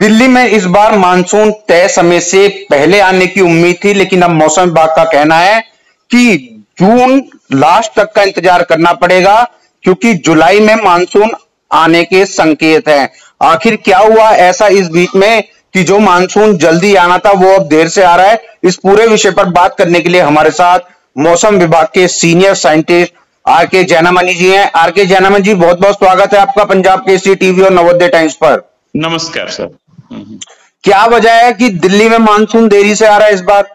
दिल्ली में इस बार मानसून तय समय से पहले आने की उम्मीद थी, लेकिन अब मौसम विभाग का कहना है कि जून लास्ट तक का इंतजार करना पड़ेगा, क्योंकि जुलाई में मानसून आने के संकेत हैं। आखिर क्या हुआ ऐसा इस बीच में कि जो मानसून जल्दी आना था वो अब देर से आ रहा है? इस पूरे विषय पर बात करने के लिए हमारे साथ मौसम विभाग के सीनियर साइंटिस्ट आर के जैनामणि जी हैं। आर के जैनामणि जी, बहुत बहुत स्वागत है आपका पंजाब केसरी टीवी और नवोदय टाइम्स पर। नमस्कार सर। क्या वजह है कि दिल्ली में मानसून देरी से आ रहा है इस बार?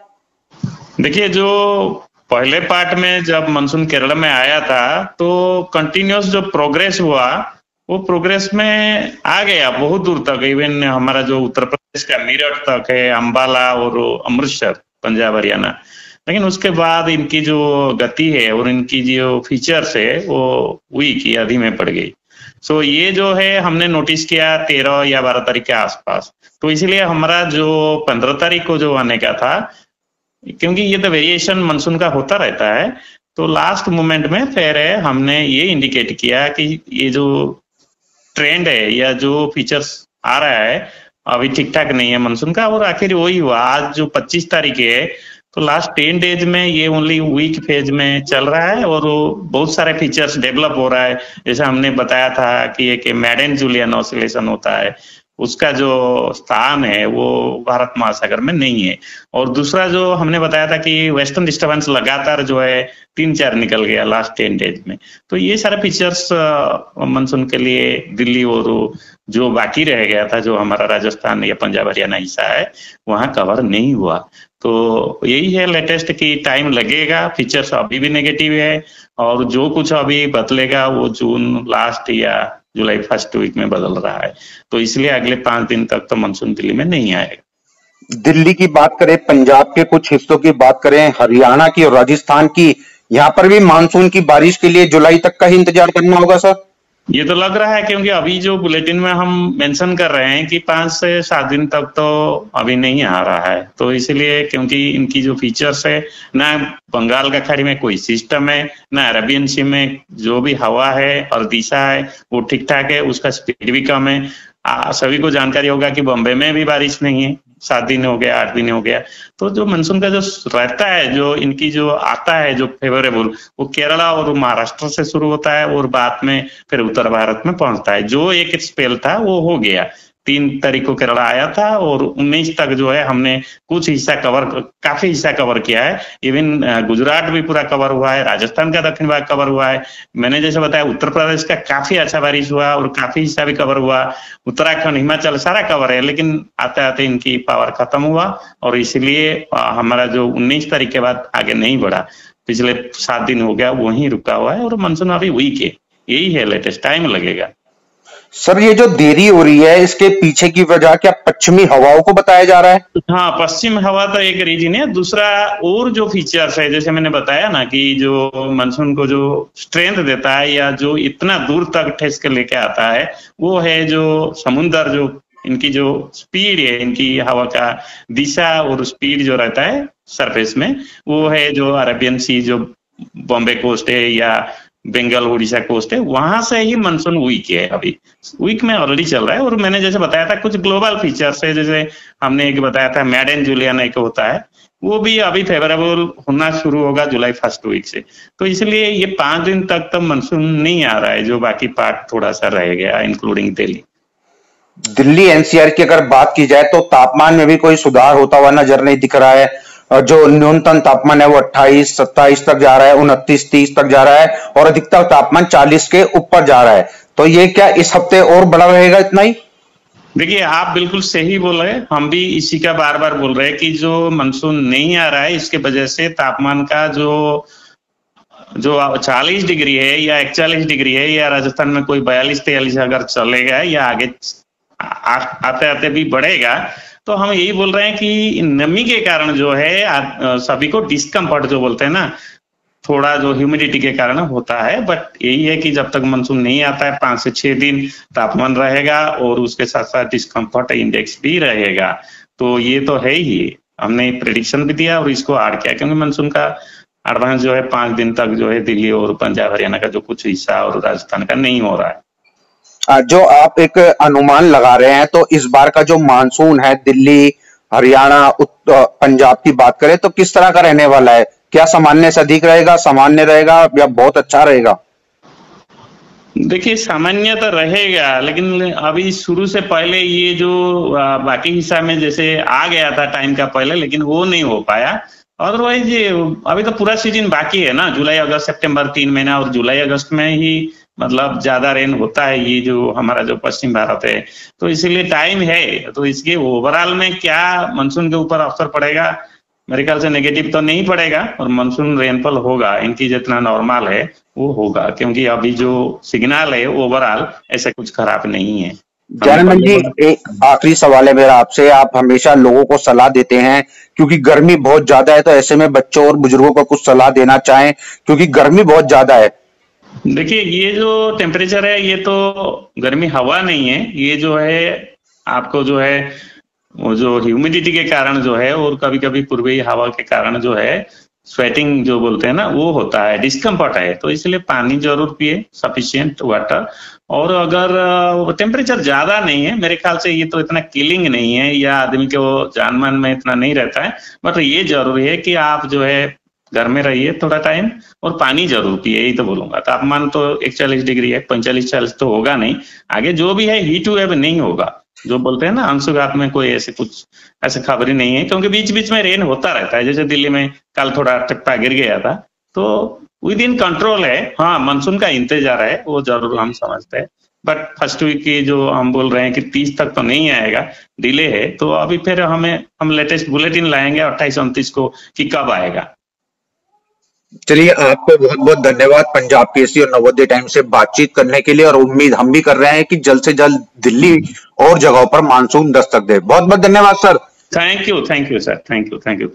देखिए, जो पहले पार्ट में जब मानसून केरल में आया था तो कंटिन्यूस जो प्रोग्रेस हुआ वो प्रोग्रेस में आ गया बहुत दूर तक। इवन हमारा जो उत्तर प्रदेश का मेरठ तक है, अंबाला और अमृतसर, पंजाब हरियाणा। लेकिन उसके बाद इनकी जो गति है और इनकी जो फीचर्स है वो वीक या धीमे पड़ गई। सो ये जो है हमने नोटिस किया 13 या 12 तारीख के आसपास। तो इसलिए हमारा जो 15 तारीख को जो आने का था, क्योंकि ये तो वेरिएशन मानसून का होता रहता है, तो लास्ट मोमेंट में फिर हमने ये इंडिकेट किया कि ये जो ट्रेंड है या जो फीचर्स आ रहा है अभी ठीक ठाक नहीं है मानसून का। और आखिर वही हुआ, आज जो 25 तारीख है तो लास्ट 10 डेज में ये ओनली वीक फेज में चल रहा है और बहुत सारे फीचर्स डेवलप हो रहा है। जैसे हमने बताया था कि एक मैडन जूलियन ऑसिलेशन होता है, उसका जो स्थान है वो भारत महासागर में नहीं है। और दूसरा जो हमने बताया था कि वेस्टर्न डिस्टर्बेंस लगातार जो है 3-4 निकल गया लास्ट 10 डेज में। तो ये सारे फीचर्स मानसून के लिए दिल्ली और जो बाकी रह गया था, जो हमारा राजस्थान या पंजाब हरियाणा हिस्सा है, वहां कवर नहीं हुआ। तो यही है लेटेस्ट कि टाइम लगेगा, फीचर्स अभी भी नेगेटिव है और जो कुछ अभी बदलेगा वो जून लास्ट या जुलाई फर्स्ट वीक में बदल रहा है। तो इसलिए अगले 5 दिन तक तो मानसून दिल्ली में नहीं आएगा। दिल्ली की बात करें, पंजाब के कुछ हिस्सों की बात करें, हरियाणा की और राजस्थान की, यहाँ पर भी मानसून की बारिश के लिए जुलाई तक का ही इंतजार करना होगा सर? ये तो लग रहा है, क्योंकि अभी जो बुलेटिन में हम मेंशन कर रहे हैं कि 5 से 7 दिन तक तो अभी नहीं आ रहा है। तो इसलिए क्योंकि इनकी जो फीचर्स है, ना बंगाल का खाड़ी में कोई सिस्टम है, ना अरेबियन सी में जो भी हवा है और दिशा है वो ठीक ठाक है, उसका स्पीड भी कम है। सभी को जानकारी होगा कि बॉम्बे में भी बारिश नहीं है, 7 दिन हो गया, 8 दिन हो गया। तो जो मानसून का जो रहता है, जो इनकी जो आता है जो फेवरेबल, वो केरला और महाराष्ट्र से शुरू होता है और बाद में फिर उत्तर भारत में पहुंचता है। जो एक स्पेल था वो हो गया, 3 तारीख को केरला आया था और 19 तक जो है हमने कुछ हिस्सा कवर, काफी हिस्सा कवर किया है। इवन गुजरात भी पूरा कवर हुआ है, राजस्थान का दक्षिण भाग कवर हुआ है। मैंने जैसे बताया उत्तर प्रदेश का काफी अच्छा बारिश हुआ और काफी हिस्सा भी कवर हुआ। उत्तराखंड, हिमाचल सारा कवर है, लेकिन आते आते इनकी पावर खत्म हुआ और इसलिए हमारा जो 19 तारीख के बाद आगे नहीं बढ़ा। पिछले 7 दिन हो गया वहीं रुका हुआ है और मानसून अभी वीक है। यही है लेटेस्ट, टाइम लगेगा। सर, ये जो देरी हो रही है इसके पीछे की वजह क्या पश्चिमी हवाओं को बताया जा रहा है? हाँ, पश्चिम हवा तो एक रीजन है। दूसरा और जो फीचर्स है, जैसे मैंने बताया ना कि जो मानसून को जो स्ट्रेंथ देता है या जो इतना दूर तक ठेस के लेके आता है, वो है जो समुद्र, जो इनकी जो स्पीड है, इनकी हवा का दिशा और स्पीड जो रहता है सरफेस में, वो है जो अरेबियन सी, जो बॉम्बे कोस्ट है या बंगाल उड़ीसा कोस्ट है, वहां से ही मानसून वीक है। अभी वीक में ऑलरेडी चल रहा है। और मैंने जैसे बताया था कुछ ग्लोबल फीचर्स है, जैसे हमने एक बताया था मैडन जूलियन एक होता है, वो भी अभी फेवरेबल होना शुरू होगा जुलाई फर्स्ट वीक से। तो इसलिए ये 5 दिन तक तो मानसून नहीं आ रहा है, जो बाकी पार्ट थोड़ा सा रह गया इंक्लूडिंग दिल्ली। दिल्ली एनसीआर की अगर बात की जाए तो तापमान में भी कोई सुधार होता हुआ नजर नहीं दिख रहा है। जो न्यूनतम तापमान है वो 28-27 तक जा रहा है, 29-30 तक जा रहा है और अधिकतम तापमान 40 के ऊपर जा रहा है। तो ये क्या इस हफ्ते और बढ़ा रहेगा इतना ही? देखिए, आप बिल्कुल सही बोल रहे हैं, हम भी इसी का बार बार बोल रहे हैं कि जो मानसून नहीं आ रहा है इसके वजह से तापमान का जो 40 डिग्री है या 41 डिग्री है, या राजस्थान में कोई 42-43 अगर चलेगा या आगे आते आते भी बढ़ेगा, तो हम यही बोल रहे हैं कि नमी के कारण जो है सभी को डिस्कम्फर्ट जो बोलते हैं ना, थोड़ा जो ह्यूमिडिटी के कारण होता है। बट यही है कि जब तक मानसून नहीं आता है 5 से 6 दिन तापमान रहेगा और उसके साथ साथ डिस्कम्फर्ट इंडेक्स भी रहेगा। तो ये तो है ही, हमने प्रेडिक्शन भी दिया और इसको ऐड किया, क्योंकि मानसून का एडवांस जो है 5 दिन तक जो है दिल्ली और पंजाब हरियाणा का जो कुछ हिस्सा और राजस्थान का नहीं हो रहा है। जो आप एक अनुमान लगा रहे हैं, तो इस बार का जो मानसून है दिल्ली, हरियाणा, पंजाब की बात करें तो किस तरह का रहने वाला है? क्या सामान्य से अधिक रहेगा, सामान्य रहेगा या बहुत अच्छा रहेगा? देखिए, सामान्य तो रहेगा, लेकिन अभी शुरू से पहले ये जो बाकी हिस्सा में जैसे आ गया था टाइम का पहले, लेकिन वो नहीं हो पाया। अदरवाइज ये अभी तो पूरा सीजन बाकी है ना, जुलाई अगस्त सितंबर 3 महीना, और जुलाई अगस्त में ही मतलब ज्यादा रेन होता है ये जो हमारा जो पश्चिम भारत है, तो इसीलिए टाइम है। तो इसके ओवरऑल में क्या मानसून के ऊपर असर पड़ेगा, मेरे ख्याल से नेगेटिव तो नहीं पड़ेगा, और मानसून रेनफॉल होगा इनकी जितना नॉर्मल है वो होगा, क्योंकि अभी जो सिग्नल है ओवरऑल ऐसा कुछ खराब नहीं है। जैनमन जी, एक आखिरी सवाल है मेरा आपसे। आप हमेशा लोगों को सलाह देते हैं, क्योंकि गर्मी बहुत ज्यादा है, तो ऐसे में बच्चों और बुजुर्गों को कुछ सलाह देना चाहें, क्योंकि गर्मी बहुत ज्यादा है। देखिए, ये जो टेम्परेचर है ये तो गर्मी हवा नहीं है, ये जो है आपको जो है वो जो ह्यूमिडिटी के कारण जो है, और कभी कभी पूर्वी हवा के कारण जो है स्वेटिंग जो बोलते हैं ना, वो होता है, डिस्कम्फर्ट है। तो इसलिए पानी जरूर पिए, सफिशिएंट वाटर। और अगर टेम्परेचर ज्यादा नहीं है, मेरे ख्याल से ये तो इतना किलिंग नहीं है या आदमी के वो जान मान में इतना नहीं रहता है, बट ये जरूरी है कि आप जो है घर में रहिए थोड़ा टाइम, और पानी जरूर पिए, यही तो बोलूंगा। तापमान तो 41 डिग्री है, 45-40 तो होगा नहीं, आगे जो भी है हीट वेव नहीं होगा, जो बोलते हैं ना अंशुघात में कोई ऐसे कुछ ऐसे खबर ही नहीं है, क्योंकि बीच बीच में रेन होता रहता है। जैसे दिल्ली में कल थोड़ा टप्पा गिर गया था, तो विद इन कंट्रोल है। हाँ, मानसून का इंतजार है, वो जरूर हम समझते हैं, बट फर्स्ट वीक की जो हम बोल रहे हैं कि 30 तक तो नहीं आएगा, डिले है। तो अभी फिर हम लेटेस्ट बुलेटिन लाएंगे 28-29 को कि कब आएगा। चलिए, आपको बहुत बहुत धन्यवाद पंजाब केसरी और नवोदय टाइम से बातचीत करने के लिए, और उम्मीद हम भी कर रहे हैं कि जल्द से जल्द दिल्ली और जगहों पर मानसून दस्तक दे। बहुत बहुत धन्यवाद sir. Thank you sir, thank you, thank you.